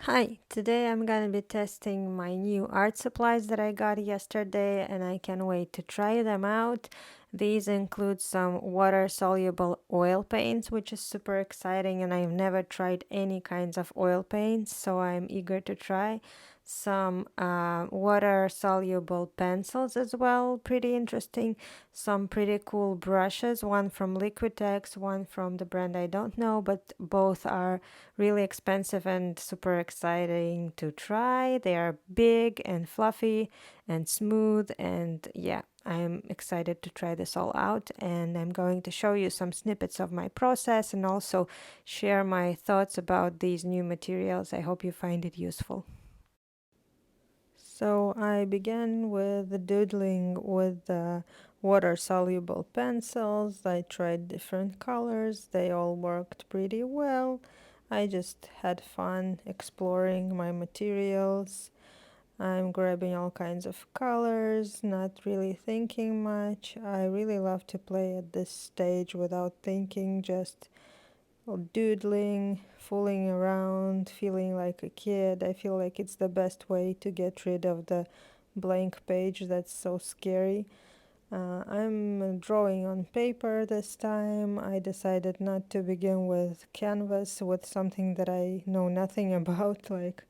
Hi, today I'm gonna be testing my new art supplies that I got yesterday and I can't wait to try them out. These include some water soluble oil paints, which is super exciting, and I've never tried any kinds of oil paints, so I'm eager to try. Some water soluble pencils as well, pretty interesting. Some pretty cool brushes, one from Liquitex, one from the brand I don't know, but both are really expensive and super exciting to try. They are big and fluffy and smooth, and yeah, I'm excited to try this all out. And I'm going to show you some snippets of my process and also share my thoughts about these new materials. I hope you find it useful. So I began with doodling with the water soluble pencils. I tried different colors, they all worked pretty well. I just had fun exploring my materials. I'm grabbing all kinds of colors, not really thinking much. I really love to play at this stage without thinking, just doodling, fooling around, feeling like a kid. I feel like it's the best way to get rid of the blank page that's so scary. I'm drawing on paper this time. I decided not to begin with canvas, with something that I know nothing about, like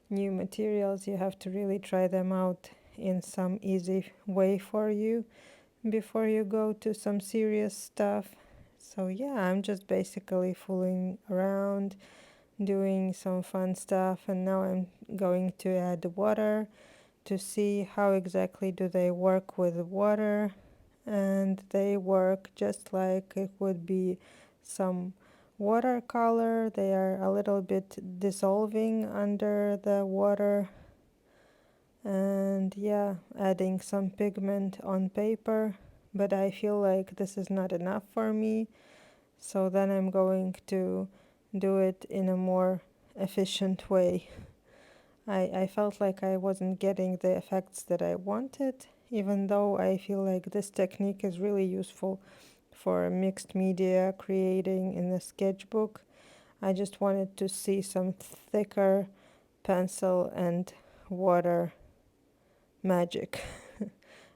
new materials. You have to really try them out in some easy way for you before you go to some serious stuff. So, yeah, I'm just basically fooling around, doing some fun stuff, and now I'm going to add water to see how exactly do they work with water. And they work just like it would be some watercolor. They are a little bit dissolving under the water, and yeah, adding some pigment on paper, but I feel like this is not enough for me, so then I'm going to do it in a more efficient way. I felt like I wasn't getting the effects that I wanted, even though I feel like this technique is really useful for mixed media creating in the sketchbook. I just wanted to see some thicker pencil and water magic.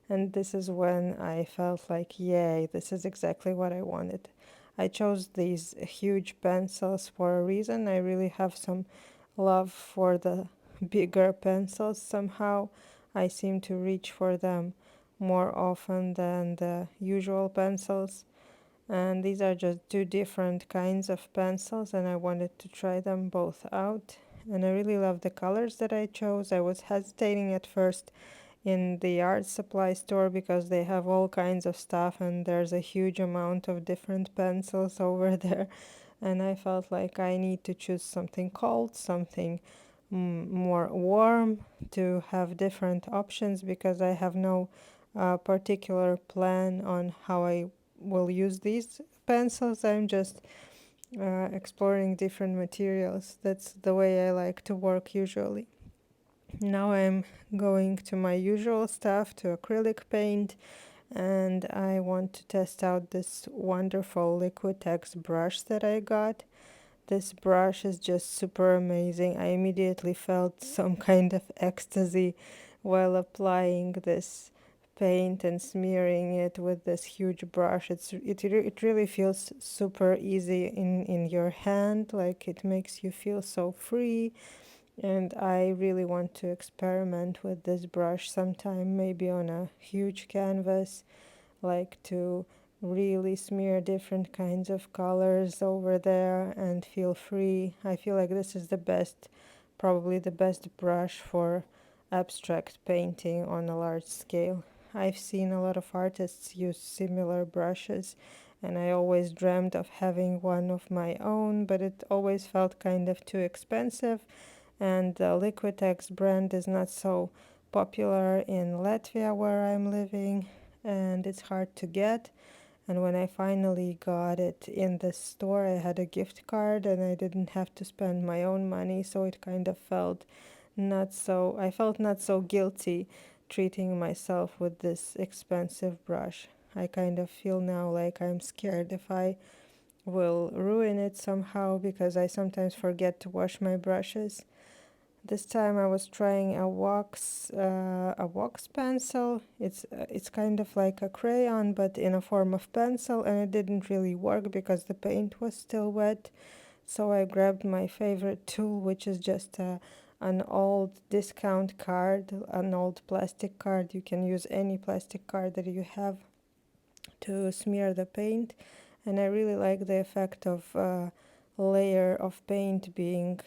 And this is when I felt like, yay, this is exactly what I wanted. I chose these huge pencils for a reason. I really have some love for the bigger pencils somehow. I seem to reach for them more often than the usual pencils. And these are just two different kinds of pencils, and I wanted to try them both out. And I really love the colors that I chose. I was hesitating at first in the art supply store because they have all kinds of stuff and there's a huge amount of different pencils over there, and I felt like I need to choose something cold, something more warm, to have different options because I have no particular plan on how I will use these pencils. I'm just exploring different materials. That's the way I like to work usually. Now I'm going to my usual stuff, to acrylic paint, and I want to test out this wonderful Liquitex brush that I got. This brush is just super amazing. I immediately felt some kind of ecstasy while applying this paint and smearing it with this huge brush. It really feels super easy in your hand, like it makes you feel so free, and I really want to experiment with this brush sometime, maybe on a huge canvas, like to really smear different kinds of colors over there and feel free. I feel like this is the best, probably the best brush for abstract painting on a large scale. I've seen a lot of artists use similar brushes, and I always dreamed of having one of my own, but it always felt kind of too expensive, and the Liquitex brand is not so popular in Latvia where I'm living, and it's hard to get. And when I finally got it in the store, I had a gift card and I didn't have to spend my own money, so it kind of felt not so, I felt not so guilty treating myself with this expensive brush. I kind of feel now like I'm scared if I will ruin it somehow because I sometimes forget to wash my brushes. This time I was trying a wax pencil. It's kind of like a crayon, but in a form of pencil, and it didn't really work because the paint was still wet. So I grabbed my favorite tool, which is just an old discount card, an old plastic card. You can use any plastic card that you have to smear the paint, and I really like the effect of layer of paint being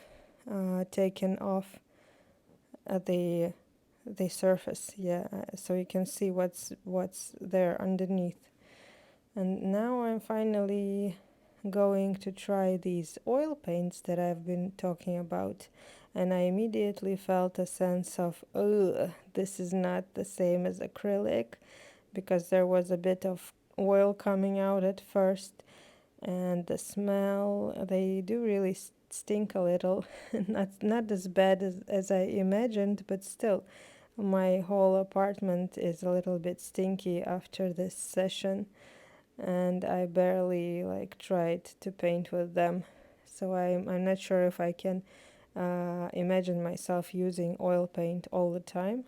taken off at the surface. Yeah, so you can see what's there underneath. And now I'm finally going to try these oil paints that I've been talking about, and I immediately felt a sense of, oh, this is not the same as acrylic, because there was a bit of oil coming out at first, and the smell, they do really stink a little. Not as bad as I imagined, but still, my whole apartment is a little bit stinky after this session, and I barely like tried to paint with them. So I'm not sure if I can imagine myself using oil paint all the time.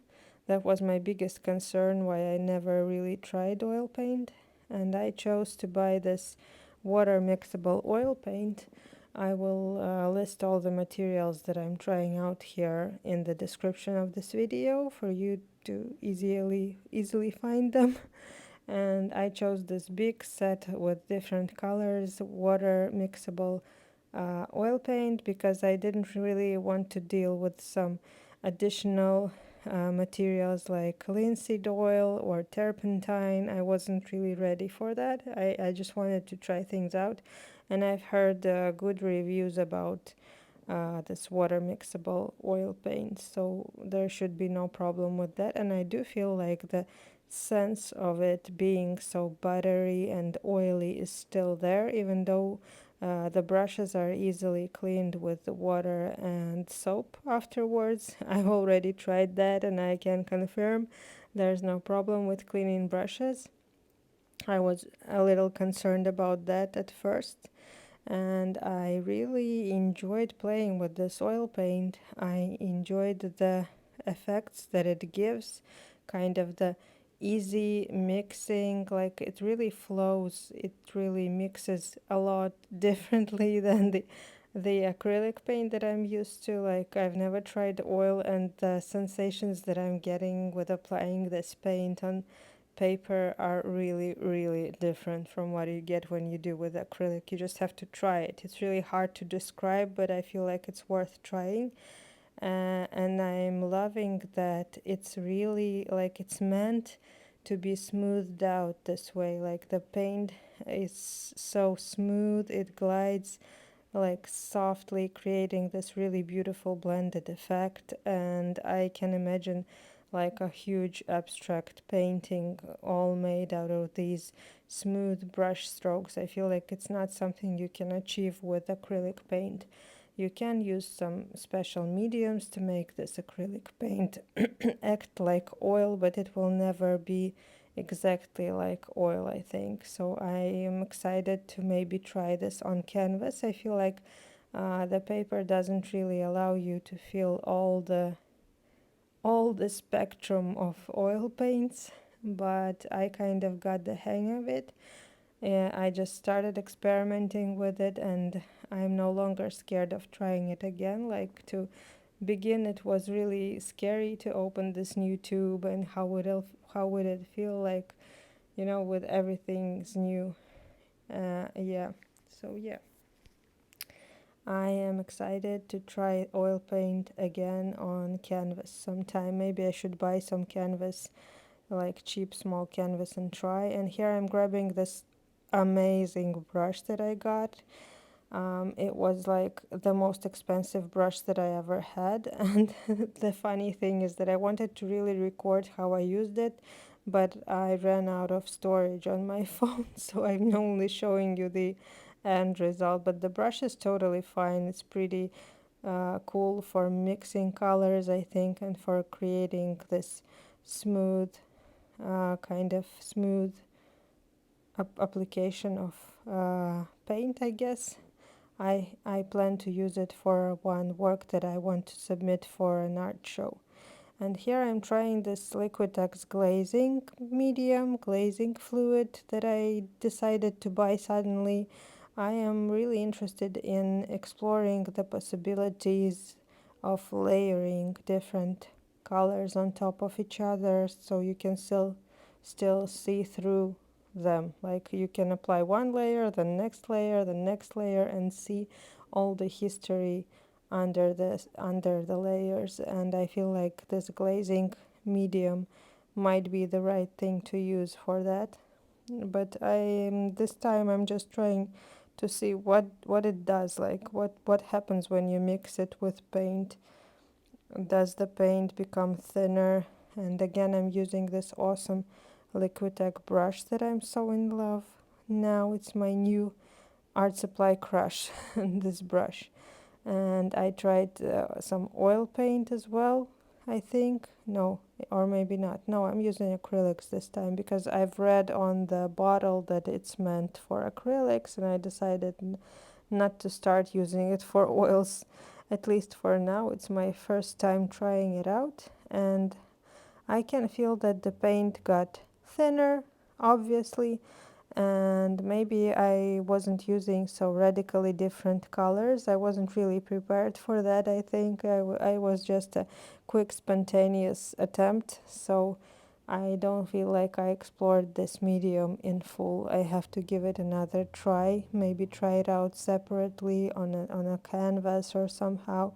That was my biggest concern, why I never really tried oil paint. And I chose to buy this water mixable oil paint. I will list all the materials that I'm trying out here in the description of this video for you to easily find them. And I chose this big set with different colors, water mixable oil paint, because I didn't really want to deal with some additional materials like linseed oil or turpentine. I wasn't really ready for that. I just wanted to try things out, and I've heard good reviews about this water mixable oil paint, so there should be no problem with that. And I do feel like the sense of it being so buttery and oily is still there, even though the brushes are easily cleaned with water and soap afterwards. I've already tried that, and I can confirm there's no problem with cleaning brushes. I was a little concerned about that at first, and I really enjoyed playing with this oil paint. I enjoyed the effects that it gives, kind of the easy mixing, like it really flows, it really mixes a lot differently than the acrylic paint that I'm used to. Like, I've never tried oil, and the sensations that I'm getting with applying this paint on paper are really different from what you get when you do with acrylic. You just have to try it. It's really hard to describe, but I feel like it's worth trying. And I'm loving that it's really like it's meant to be smoothed out this way. Like, the paint is so smooth, it glides like softly, creating this really beautiful blended effect. And I can imagine like a huge abstract painting all made out of these smooth brush strokes. I feel like it's not something you can achieve with acrylic paint. You can use some special mediums to make this acrylic paint act like oil, but it will never be exactly like oil, I think. So I am excited to maybe try this on canvas. I feel like the paper doesn't really allow you to feel all the spectrum of oil paints, but I kind of got the hang of it. I just started experimenting with it, and I'm no longer scared of trying it again. Like, to begin, it was really scary to open this new tube, and how would it feel like, with everything's new. Yeah. So yeah, I am excited to try oil paint again on canvas sometime. Maybe I should buy some canvas, like cheap small canvas, and try. And here I'm grabbing this amazing brush that I got. It was like the most expensive brush that I ever had. And the funny thing is that I wanted to really record how I used it, but I ran out of storage on my phone, so I'm only showing you the end result. But the brush is totally fine. It's pretty cool for mixing colors, I think, and for creating this smooth, kind of smooth application of paint, I guess. I plan to use it for one work that I want to submit for an art show. And here I'm trying this Liquitex glazing medium, glazing fluid that I decided to buy suddenly. I am really interested in exploring the possibilities of layering different colors on top of each other so you can still see through them. Like you can apply one layer, the next layer, the next layer, and see all the history under the layers. And I feel like this glazing medium might be the right thing to use for that. But this time I'm just trying to see what it does, like what happens when you mix it with paint. Does the paint become thinner? And again, I'm using this awesome Liquitex brush that I'm so in love. Now it's my new art supply crush, this brush. And I tried some oil paint as well, I think. No, or maybe not. No, I'm using acrylics this time because I've read on the bottle that it's meant for acrylics, and I decided not to start using it for oils, at least for now. It's my first time trying it out, and I can feel that the paint got thinner, obviously, and maybe I wasn't using so radically different colors. I wasn't really prepared for that. I think I was just a quick, spontaneous attempt, so I don't feel like I explored this medium in full. I have to give it another try, maybe try it out separately on a canvas or somehow.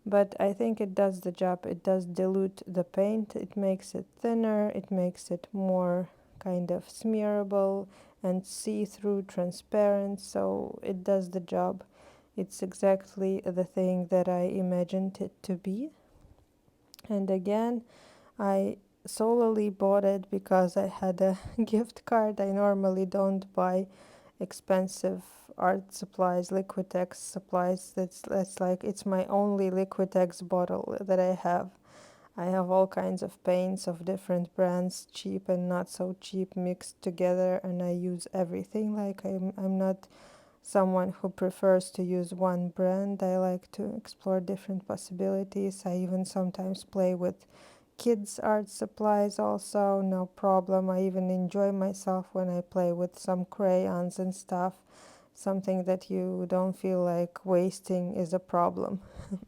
But I think it does the job. It does dilute the paint, it makes it thinner, it makes it more kind of smearable and see-through, transparent, so it does the job. It's exactly the thing that I imagined it to be. And again, I solely bought it because I had a gift card. I normally don't buy expensive art supplies, Liquitex supplies. That's like it's my only Liquitex bottle that I have. I have all kinds of paints of different brands, cheap and not so cheap, mixed together, and I use everything. Like I'm not someone who prefers to use one brand. I like to explore different possibilities. I even sometimes play with kids art supplies also, no problem. I even enjoy myself when I play with some crayons and stuff. Something that you don't feel like wasting is a problem.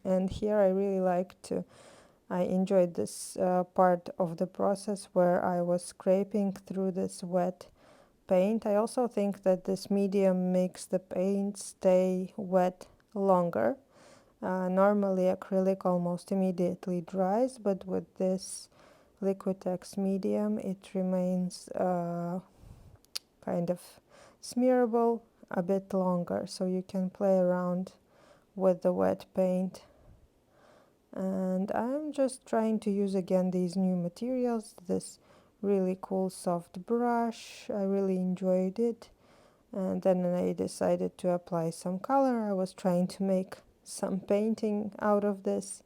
And here I really like to I enjoyed this part of the process where I was scraping through this wet paint. I also think that this medium makes the paint stay wet longer. Normally acrylic almost immediately dries, but with this Liquitex medium it remains kind of smearable a bit longer, so you can play around with the wet paint. And I'm just trying to use again these new materials, this really cool soft brush. I really enjoyed it. And then I decided to apply some color. I was trying to make some painting out of this.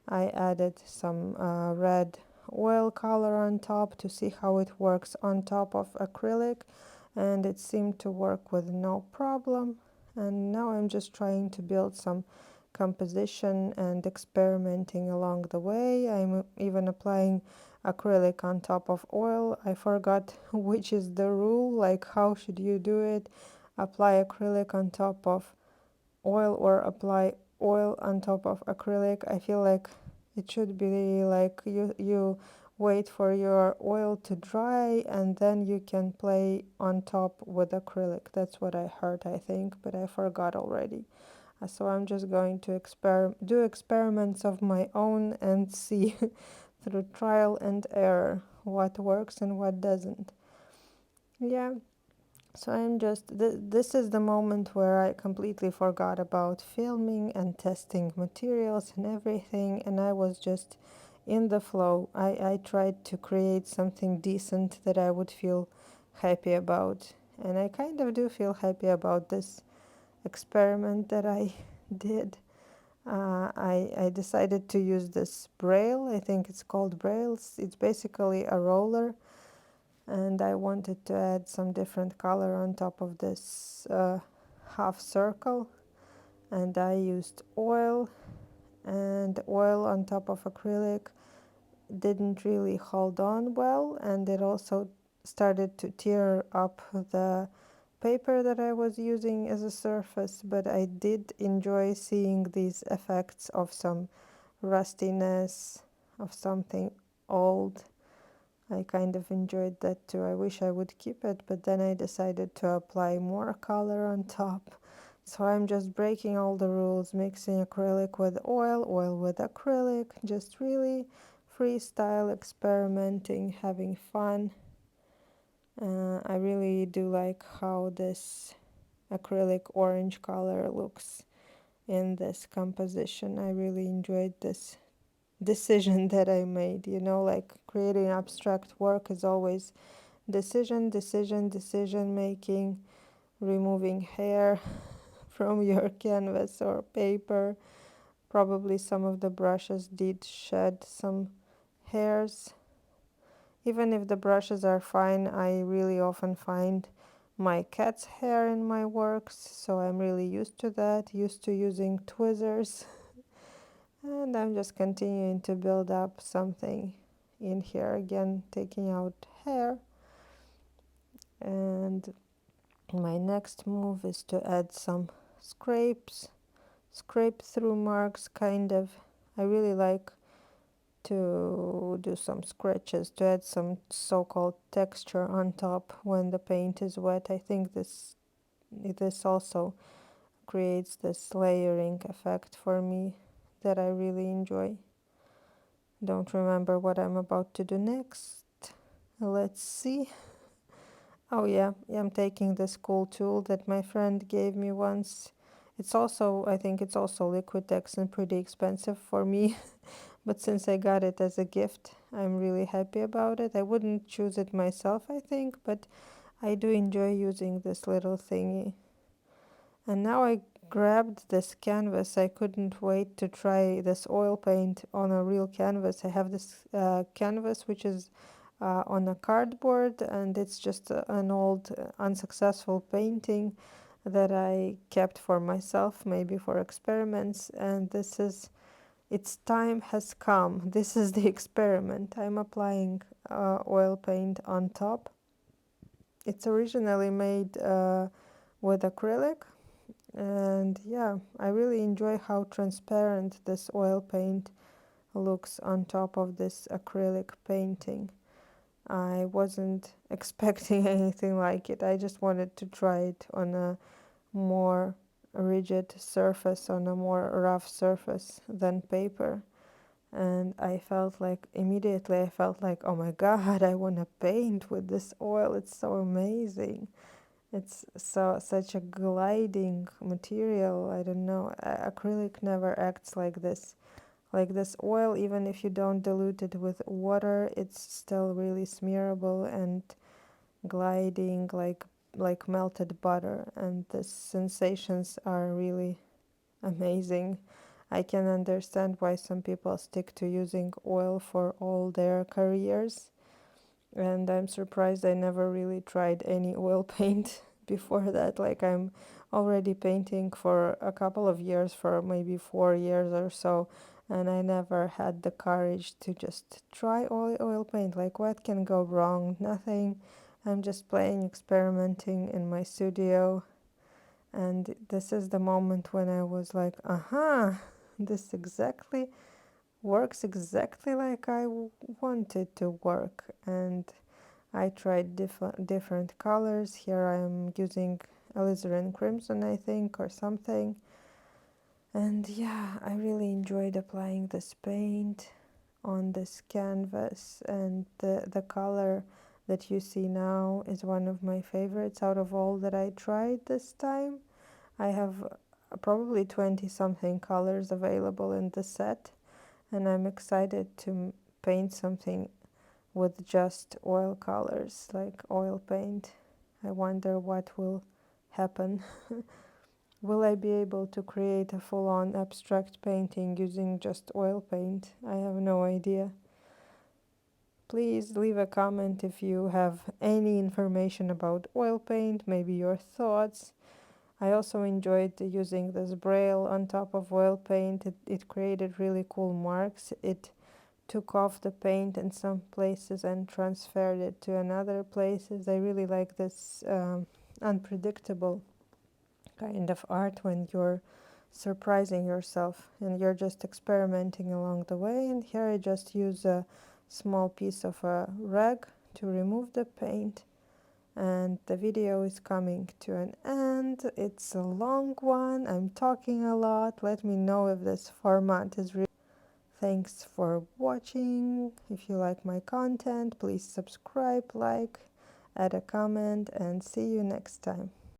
I added some red oil color on top to see how it works on top of acrylic, and it seemed to work with no problem. And now I'm just trying to build some composition and experimenting along the way. I'm even applying acrylic on top of oil. I forgot which is the rule, like how should you do it? Apply acrylic on top of oil or apply oil on top of acrylic. I feel like it should be like you wait for your oil to dry and then you can play on top with acrylic. That's what I heard, I think, but I forgot already. So I'm just going to do experiments of my own and see through trial and error what works and what doesn't. Yeah, so I'm just, this is the moment where I completely forgot about filming and testing materials and everything, and I was just in the flow. I tried to create something decent that I would feel happy about, and I kind of do feel happy about this experiment that I did. I decided to use this braille. I think it's called braille. It's basically a roller, and I wanted to add some different color on top of this half circle. and I used oil, and oil on top of acrylic didn't really hold on well, and it also started to tear up the paper that I was using as a surface, but I did enjoy seeing these effects of some rustiness, of something old. I kind of enjoyed that too. I wish I would keep it, but then I decided to apply more color on top. So I'm just breaking all the rules, mixing acrylic with oil, oil with acrylic, just really freestyle experimenting, having fun. I really do like how this acrylic orange color looks in this composition. I really enjoyed this decision that I made. You know, like creating abstract work is always decision, decision, decision making, removing hair from your canvas or paper. Probably some of the brushes did shed some hairs. Even if the brushes are fine, I really often find my cat's hair in my works, so I'm really used to that, used to using tweezers. And I'm just continuing to build up something in here, again taking out hair. And my next move is to add some scrapes, scrape through marks, kind of. I really like to do some scratches to add some so-called texture on top when the paint is wet. I think this also creates this layering effect for me that I really enjoy. Don't remember what I'm about to do next. Let's see. Oh yeah, I'm taking this cool tool that my friend gave me once. I think it's also loquitex and pretty expensive for me. But since I got it as a gift, I'm really happy about it. I wouldn't choose it myself, I think, but I do enjoy using this little thingy. And now I grabbed this canvas. I couldn't wait to try this oil paint on a real canvas. I have this canvas which is on a cardboard, and it's just an old unsuccessful painting that I kept for myself, maybe for experiments. And its time has come. This is the experiment. I'm applying oil paint on top. It's originally made with acrylic, and yeah, I really enjoy how transparent this oil paint looks on top of this acrylic painting. I wasn't expecting anything like it. I just wanted to try it on a more rigid surface, on a more rough surface than paper. And immediately I felt like, oh my god, I want to paint with this oil. It's so amazing. It's such a gliding material. I don't know. Acrylic never acts like this. Like this oil, even if you don't dilute it with water, it's still really smearable and gliding like melted butter. And the sensations are really amazing. I can understand why some people stick to using oil for all their careers. And I'm surprised I never really tried any oil paint before that. Like, I'm already painting for a couple of years, for maybe 4 years or so, and I never had the courage to just try oil paint. Like, what can go wrong? Nothing. I'm just playing, experimenting in my studio. And this is the moment when I was like, aha, this exactly works exactly like I want it to work. And I tried different colors. Here I am using alizarin crimson, I think, or something. And yeah, I really enjoyed applying this paint on this canvas. And the color that you see now is one of my favorites out of all that I tried this time. I have probably 20 something colors available in the set, and I'm excited to paint something with just oil colors, like oil paint. I wonder what will happen. Will I be able to create a full-on abstract painting using just oil paint? I have no idea. Please leave a comment if you have any information about oil paint, maybe your thoughts. I also enjoyed using this braille on top of oil paint. It created really cool marks. It took off the paint in some places and transferred it to another places. I really like this unpredictable kind of art when you're surprising yourself and you're just experimenting along the way. And here I just use a small piece of a rag to remove the paint, and the video is coming to an end. It's a long one, I'm talking a lot. Let me know if this format is really. Thanks for watching. If you like my content, please subscribe, like, add a comment, and see you next time.